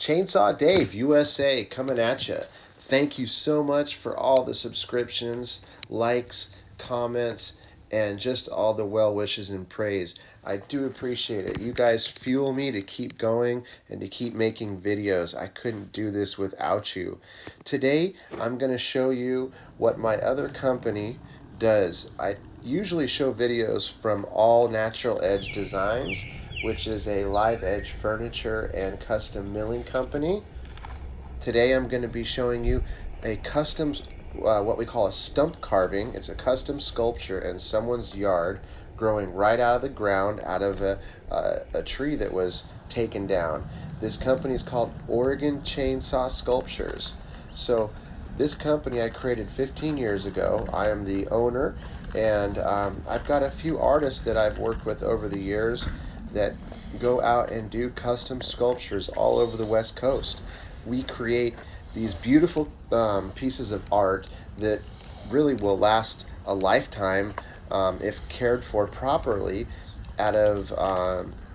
Chainsaw Dave, USA, coming at you. Thank you so much for all the subscriptions, likes, comments, and just all the well wishes and praise. I do appreciate it. You guys fuel me to keep going and to keep making videos. I couldn't do this without you. Today, I'm going to show you what my other company does. I usually show videos from All Natural Edge Designs, which is a live edge furniture and custom milling company. Today I'm going to be showing you a custom, what we call a stump carving. It's a custom sculpture in someone's yard, growing right out of the ground, out of a tree that was taken down. This company is called Oregon Chainsaw Sculptures. So this company I created 15 years ago. I am the owner, and I've got a few artists that I've worked with over the years that go out and do custom sculptures all over the West Coast. We create these beautiful pieces of art that really will last a lifetime if cared for properly out of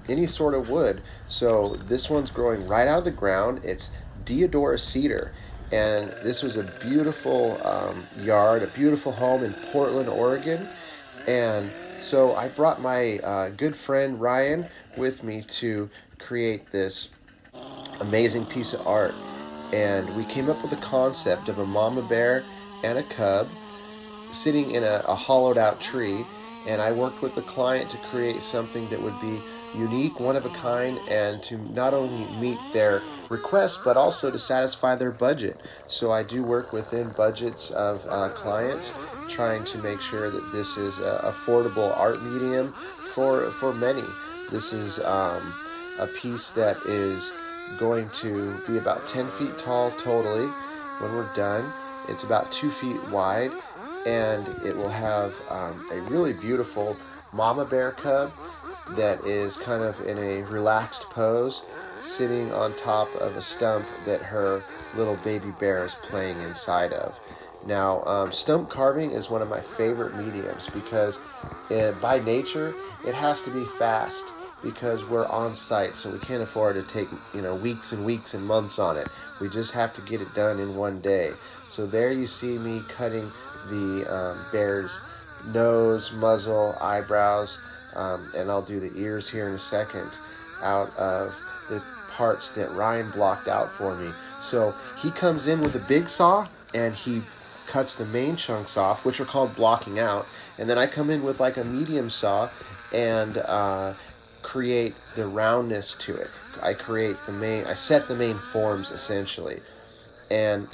any sort of wood. So this one's growing right out of the ground. It's deodora cedar. And this was a beautiful yard, a beautiful home in Portland, Oregon. And so I brought my good friend Ryan with me to create this amazing piece of art. And we came up with the concept of a mama bear and a cub sitting in a hollowed out tree. And I worked with the client to create something that would be unique, one of a kind, and to not only meet their requests but also to satisfy their budget. So I do work within budgets of clients, trying to make sure that this is an affordable art medium for many. This is a piece that is going to be about 10 feet tall totally when we're done. It's about 2 feet wide, and it will have a really beautiful mama bear cub that is kind of in a relaxed pose, sitting on top of a stump that her little baby bear is playing inside of. Now, stump carving is one of my favorite mediums because by nature it has to be fast, because we're on site, so we can't afford to take weeks and weeks and months on it. We just have to get it done in one day. So there you see me cutting the bear's nose, muzzle, eyebrows, and I'll do the ears here in a second out of the parts that Ryan blocked out for me. So he comes in with a big saw and he cuts the main chunks off, which are called blocking out, and then I come in with like a medium saw and create the roundness to it. I set the main forms essentially. And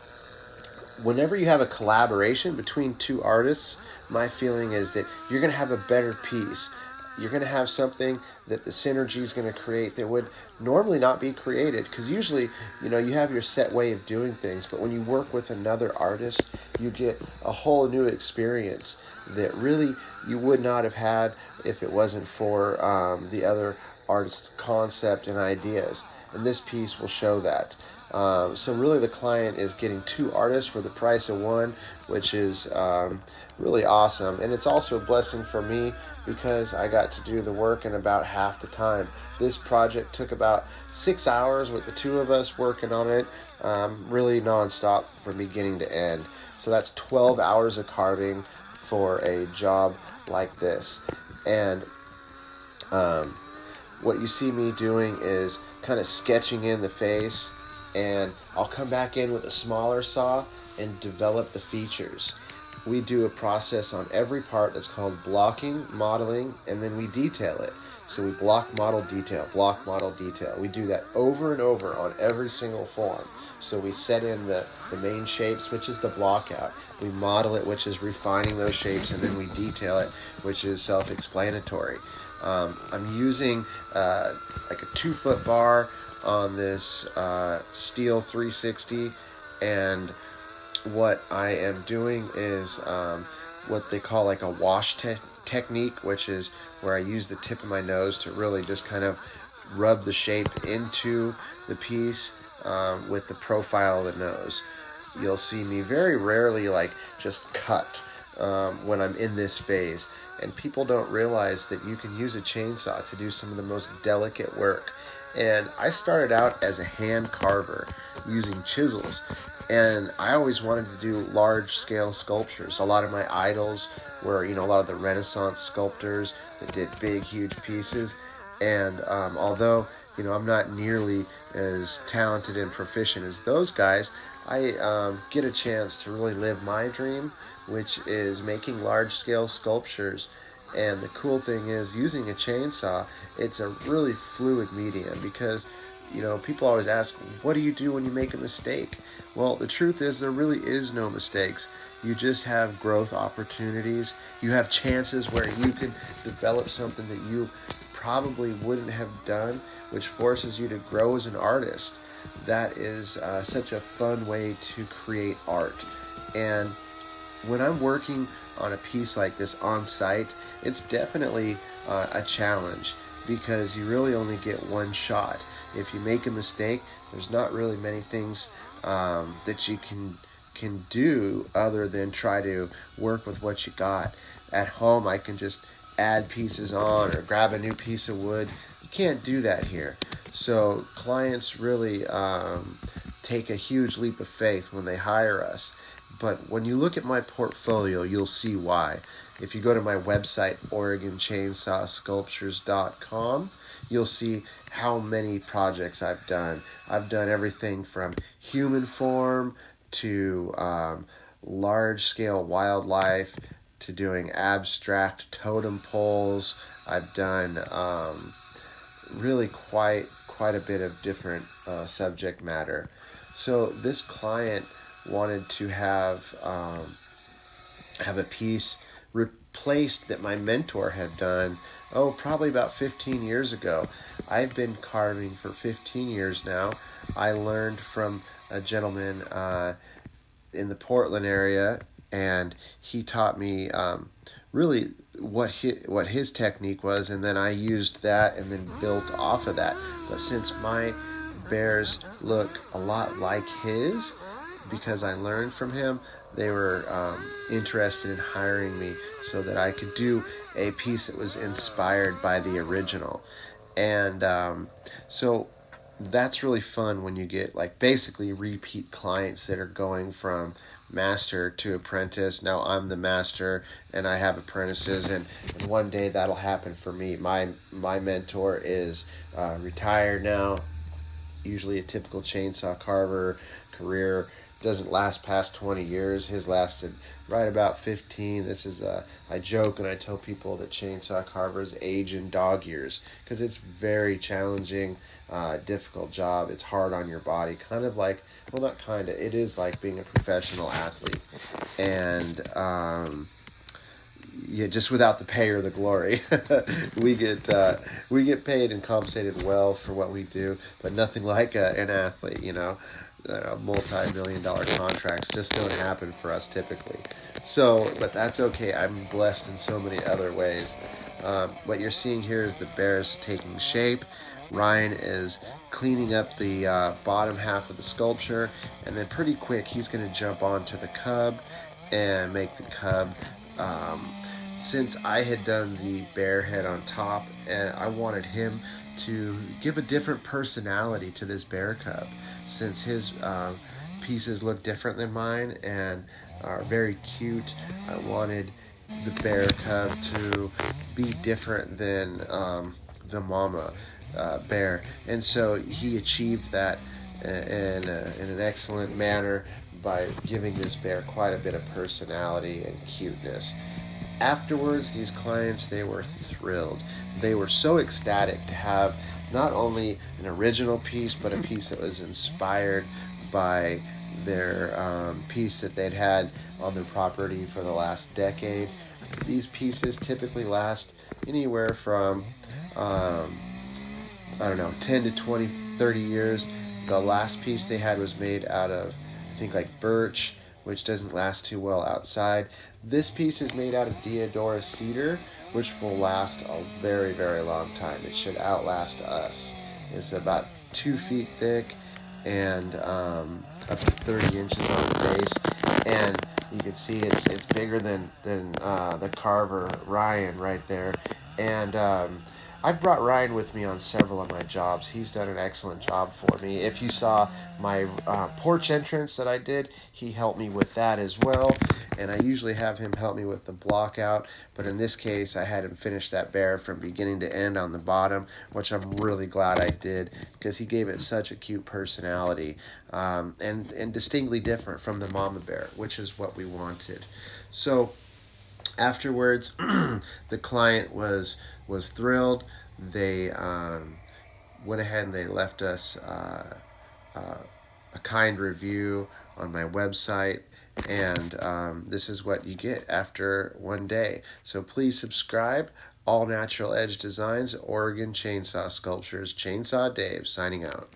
whenever you have a collaboration between two artists, my feeling is that you're going to have a better piece. You're going to have something that the synergy is going to create that would normally not be created, because usually, you have your set way of doing things, but when you work with another artist, you get a whole new experience that really you would not have had if it wasn't for the other artist's concept and ideas. And this piece will show that. So really the client is getting two artists for the price of one, which is really awesome. And it's also a blessing for me because I got to do the work in about half the time. This project took about 6 hours with the two of us working on it, really nonstop from beginning to end. So that's 12 hours of carving for a job like this. And what you see me doing is kind of sketching in the face, and I'll come back in with a smaller saw and develop the features. We do a process on every part that's called blocking, modeling, and then we detail it. So we block, model, detail, block, model, detail. We do that over and over on every single form. So we set in the main shapes, which is the block out. We model it, which is refining those shapes, and then we detail it, which is self-explanatory. I'm using like a 2-foot bar on this steel 360, and what I am doing is what they call like a wash technique, which is where I use the tip of my nose to really just kind of rub the shape into the piece with the profile of the nose. You'll see me very rarely like just cut when I'm in this phase. And people don't realize that you can use a chainsaw to do some of the most delicate work. And I started out as a hand carver using chisels. And I always wanted to do large scale sculptures. A lot of my idols were, a lot of the Renaissance sculptors that did big, huge pieces. And although, I'm not nearly as talented and proficient as those guys, I get a chance to really live my dream, which is making large scale sculptures. And the cool thing is, using a chainsaw, it's a really fluid medium because, people always ask, what do you do when you make a mistake? Well, the truth is, there really is no mistakes. You just have growth opportunities. You have chances where you can develop something that you probably wouldn't have done, which forces you to grow as an artist. That is such a fun way to create art. And when I'm working on a piece like this on site, it's definitely a challenge because you really only get one shot. If you make a mistake, there's not really many things that you can do other than try to work with what you got. At home, I can just add pieces on or grab a new piece of wood. You can't do that here. So clients really take a huge leap of faith when they hire us. But when you look at my portfolio, you'll see why. If you go to my website, OregonChainsawSculptures.com, you'll see how many projects I've done. I've done everything from human form to large-scale wildlife to doing abstract totem poles. I've done really quite a bit of different subject matter. So this client wanted to have a piece replaced that my mentor had done, probably about 15 years ago. I've been carving for 15 years now. I learned from a gentleman in the Portland area, and he taught me really what his technique was, and then I used that and then built off of that. But since my bears look a lot like his, because I learned from him, they were interested in hiring me so that I could do a piece that was inspired by the original. And so that's really fun when you get basically repeat clients that are going from master to apprentice. Now I'm the master and I have apprentices, and one day that'll happen for me. My mentor is retired now. Usually a typical chainsaw carver career doesn't last past 20 years. His lasted right about 15. This is I joke and I tell people that chainsaw carvers age in dog years because it's very challenging, difficult job. It's hard on your body, kind of like, well, not kind of, it is like being a professional athlete. And yeah, just without the pay or the glory. we get paid and compensated well for what we do, but nothing like an athlete. Multi-million-dollar contracts just don't happen for us typically. So, but that's okay. I'm blessed in so many other ways. What you're seeing here is the bears taking shape. Ryan is cleaning up the bottom half of the sculpture, and then pretty quick he's going to jump onto the cub and make the cub. Since I had done the bear head on top, and I wanted him to give a different personality to this bear cub, since his pieces look different than mine and are very cute. I wanted the bear cub to be different than the mama bear, and so he achieved that in an excellent manner by giving this bear quite a bit of personality and cuteness. Afterwards, these clients, they were thrilled. They were so ecstatic to have not only an original piece, but a piece that was inspired by their piece that they'd had on their property for the last decade. These pieces typically last anywhere from, 10 to 20, 30 years. The last piece they had was made out of, I think, birch, which doesn't last too well outside. This piece is made out of deodora cedar, which will last a very, very long time. It should outlast us. It's about 2 feet thick and up to 30 inches on the base. And you can see it's bigger than the carver Ryan right there. And I've brought Ryan with me on several of my jobs. He's done an excellent job for me. If you saw my porch entrance that I did, he helped me with that as well. And I usually have him help me with the block out, but in this case I had him finish that bear from beginning to end on the bottom, which I'm really glad I did, because he gave it such a cute personality, and distinctly different from the mama bear, which is what we wanted. So afterwards, the client was thrilled. They went ahead and they left us uh, a kind review on my website, and this is what you get after one day. So please subscribe. All Natural Edge Designs, Oregon Chainsaw Sculptures, Chainsaw Dave signing out.